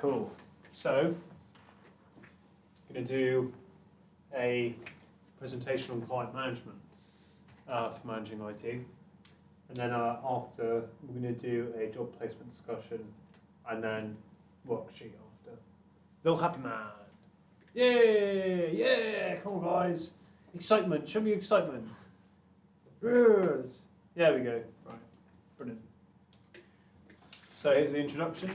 cool. So, I'm going to do a presentation on client management for managing IT. And then after, we're going to do a job placement discussion and then worksheet after. Little happy man. Yeah, yeah, come on guys. Excitement, show me your excitement. Yes. There we go, right, brilliant. So here's the introduction.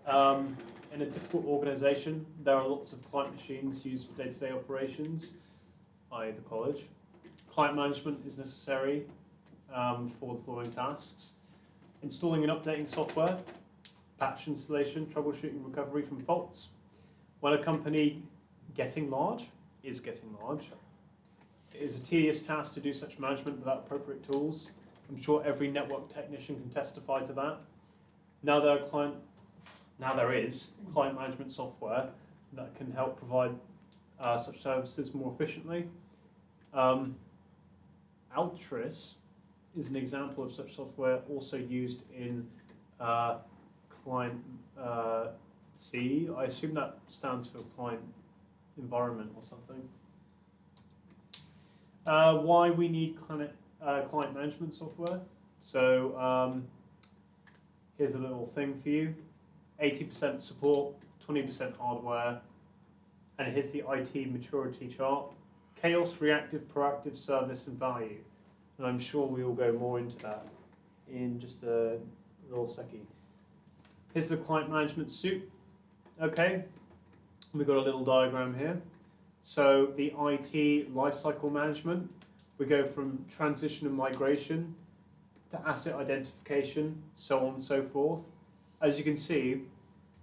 In a typical organisation, there are lots of client machines used for day-to-day operations, i.e. the college. Client management is necessary for the following tasks: installing and updating software, patch installation, troubleshooting recovery from faults. When a company is getting large, it is a tedious task to do such management without appropriate tools. I'm sure every network technician can testify to that. Now there is client management software that can help provide such services more efficiently. Altris is an example of such software, also used in client C. I assume that stands for client environment or something. Why we need client management software. So here's a little thing for you. 80% support, 20% hardware, and here's the IT maturity chart. Chaos, reactive, proactive, service, and value. And I'm sure we will go more into that in just a little second. Here's the client management suite. Okay, we've got a little diagram here. So the IT lifecycle management, we go from transition and migration to asset identification, so on and so forth. As you can see,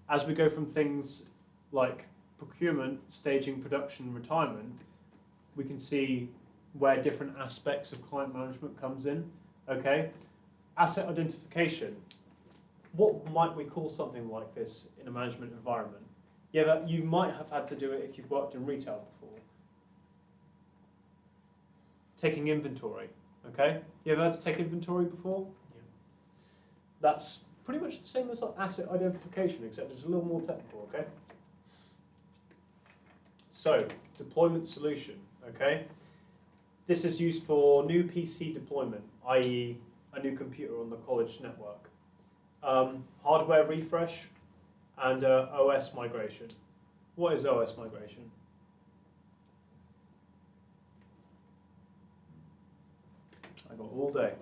as we go from things like procurement, staging, production, retirement, we can see where different aspects of client management comes in. Okay, asset identification. What might we call something like this in a management environment? Yeah, you might have had to do it if you've worked in retail before. Taking inventory, okay? You ever had to take inventory before? Yeah. That's pretty much the same as asset identification, except it's a little more technical, okay? So, deployment solution, okay? This is used for new PC deployment, i.e. a new computer on the college network. Hardware refresh and OS migration. What is OS migration? I got all day.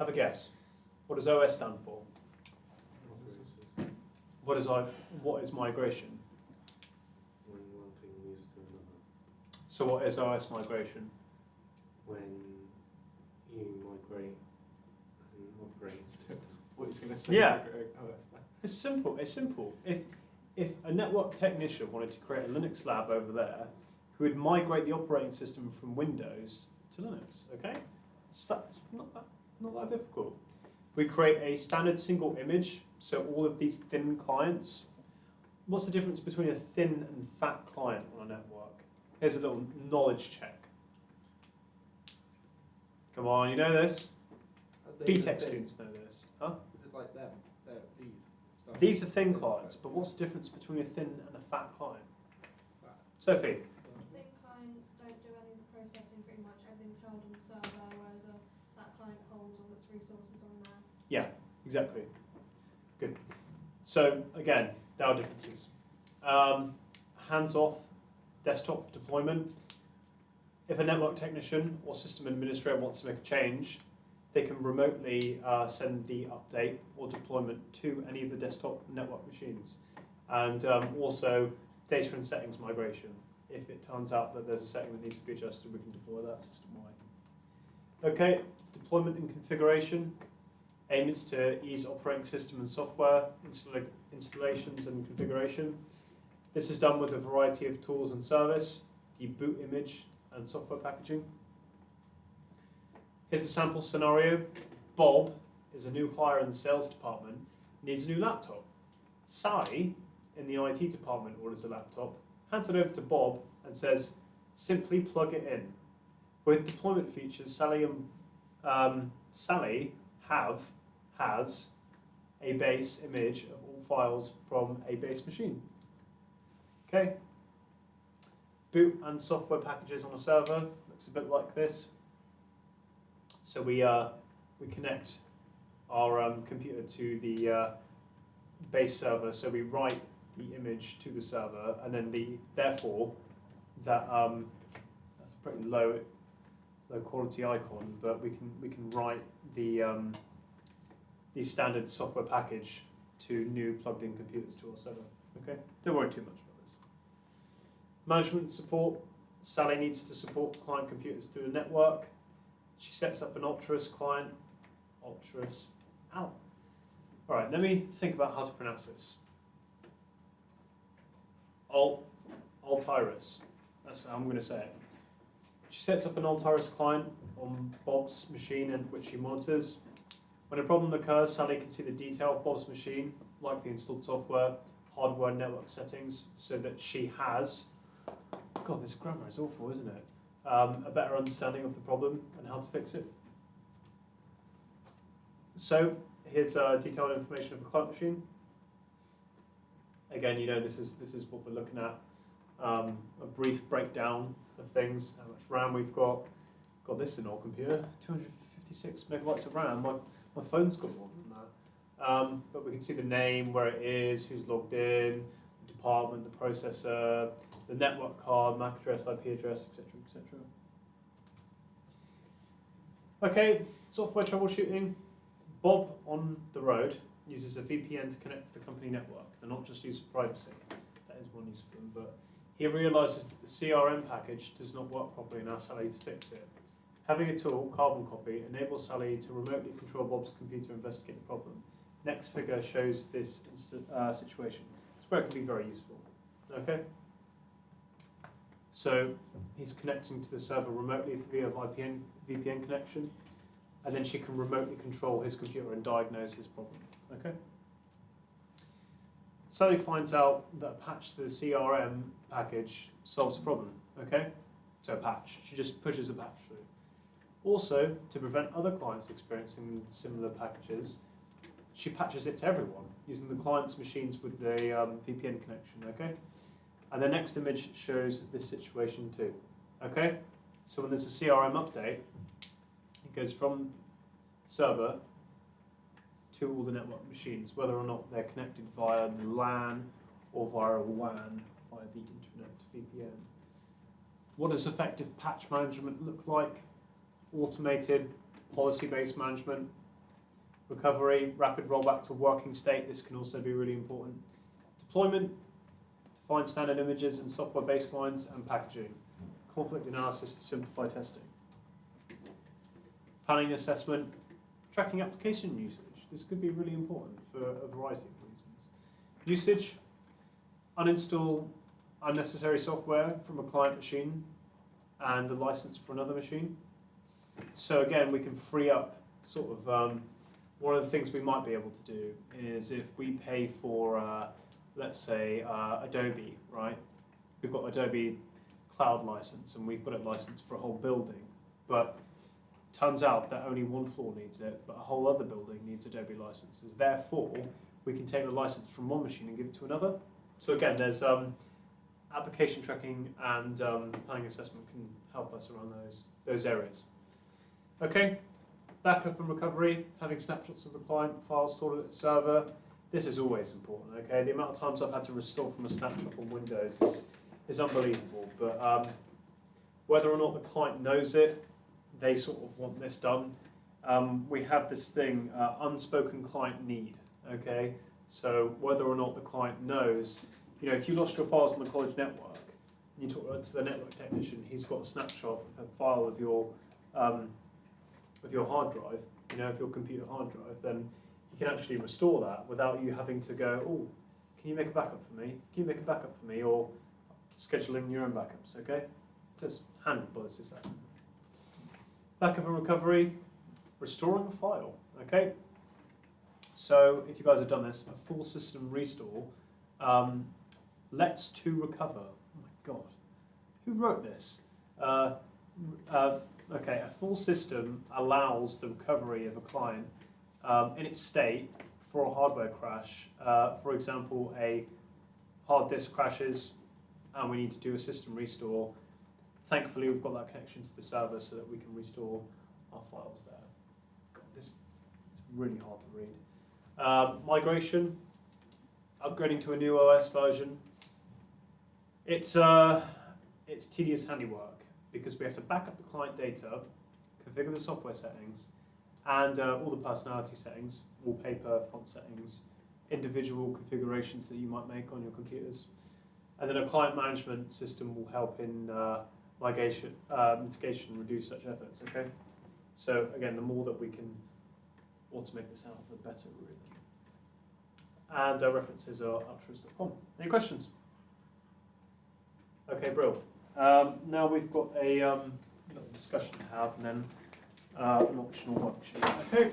Have a guess. What does OS stand for? What is migration? When one thing moves to another. So what is OS migration? When you migrate an operating system. What he's going to say. Yeah. It's simple. It's simple. If a network technician wanted to create a Linux lab over there, who would migrate the operating system from Windows to Linux, okay? So that's not that difficult. We create a standard single image, so all of these thin clients. What's the difference between a thin and fat client on a network? Here's a little knowledge check. Come on, you know this. BTEC students know this. Huh? Is it like them? These? These are thin clients, but what's the difference between a thin and a fat client? Sophie? Thin clients don't do any of the processing pretty much. Everything's held on the server, whereas a fat client holds all its resources on there. Yeah, exactly. Good. So again, there are differences. Hands-off desktop deployment. If a network technician or system administrator wants to make a change, they can remotely send the update or deployment to any of the desktop network machines. And also data and settings migration. If it turns out that there's a setting that needs to be adjusted, we can deploy that system-wide. Okay, deployment and configuration. Aim is to ease operating system and software installations and configuration. This is done with a variety of tools and service, the boot image and software packaging. Here's a sample scenario. Bob is a new hire in the sales department, needs a new laptop. Sally in the IT department orders a laptop, hands it over to Bob and says, simply plug it in. With deployment features, Sally has a base image of all files from a base machine. Okay. Boot and software packages on a server looks a bit like this. So we connect our computer to the base server. So we write the image to the server, and then therefore that that's a pretty low quality icon, but we can write the standard software package to new plugged in computers to our server. Okay, don't worry too much about this. Management support. Sally needs to support client computers through the network. She sets up an Altrus client. Altrus. Ow. All right, let me think about how to pronounce this. Altirus. That's how I'm going to say it. She sets up an Altirus client on Bob's machine, which she monitors. When a problem occurs, Sally can see the detail of Bob's machine, like the installed software, hardware, network settings, so that she has, God, this grammar is awful, isn't it? A better understanding of the problem and how to fix it. So here's detailed information of a client machine. Again, you know, this is what we're looking at. A brief breakdown of things, how much RAM we've got. Got this in our computer, 256 megabytes of RAM. My phone's got more than that. But we can see the name, where it is, who's logged in, the department, the processor, the network card, MAC address, IP address, etc., etc. Okay, software troubleshooting. Bob on the road uses a VPN to connect to the company network. They're not just used for privacy. That is one use for them, but he realises that the CRM package does not work properly and asks Sally to fix it. Having a tool, Carbon Copy, enables Sally to remotely control Bob's computer and investigate the problem. Next figure shows this situation. It's where it can be very useful. Okay? So he's connecting to the server remotely via VPN connection, and then she can remotely control his computer and diagnose his problem. Okay? Sally finds out that a patch to the CRM package solves the problem. Okay? So a patch. She just pushes a patch through. Also, to prevent other clients experiencing similar packages, she patches it to everyone using the client's machines with the VPN connection. Okay? And the next image shows this situation too. Okay? So when there's a CRM update, it goes from server to all the network machines, whether or not they're connected via the LAN or via a WAN, via the internet VPN. What does effective patch management look like? Automated, policy-based management, recovery, rapid rollback to working state. This can also be really important. Deployment, define standard images and software baselines and packaging. Conflict analysis to simplify testing. Planning assessment, tracking application usage. This could be really important for a variety of reasons. Usage, uninstall unnecessary software from a client machine and the license for another machine. So again, we can free up sort of, one of the things we might be able to do is if we pay for, let's say, Adobe, right? We've got Adobe Cloud license and we've got it licensed for a whole building, but turns out that only one floor needs it, but a whole other building needs Adobe licenses. Therefore, we can take the license from one machine and give it to another. So again, there's application tracking and planning assessment can help us around those areas. Okay, backup and recovery, having snapshots of the client files stored at the server. This is always important, okay? The amount of times I've had to restore from a snapshot on Windows is unbelievable, but whether or not the client knows it, they sort of want this done. We have this thing, unspoken client need, okay? So whether or not the client knows, you know, if you lost your files on the college network, and you talk to the network technician, he's got a snapshot of a file of your hard drive, you know, of your computer hard drive, then he can actually restore that without you having to go, oh, can you make a backup for me? Can you make a backup for me? Or scheduling your own backups, okay? It's just handled by the sysadmin. Backup and recovery, restoring a file, okay? So if you guys have done this, a full system restore, lets to recover. Oh my God, who wrote this? Okay, a full system allows the recovery of a client in its state for a hardware crash. For example, a hard disk crashes and we need to do a system restore. Thankfully, we've got that connection to the server so that we can restore our files there. God, this is really hard to read. Migration, upgrading to a new OS version. It's tedious handiwork because we have to back up the client data, configure the software settings, and all the personality settings, wallpaper, font settings, individual configurations that you might make on your computers. And then a client management system will help in mitigation, reduce such efforts, okay? So again, the more that we can automate this out, the better, really. And our references are altruist.com. Any questions? Okay, bro. Now we've got a little discussion to have, and then an optional worksheet. Okay.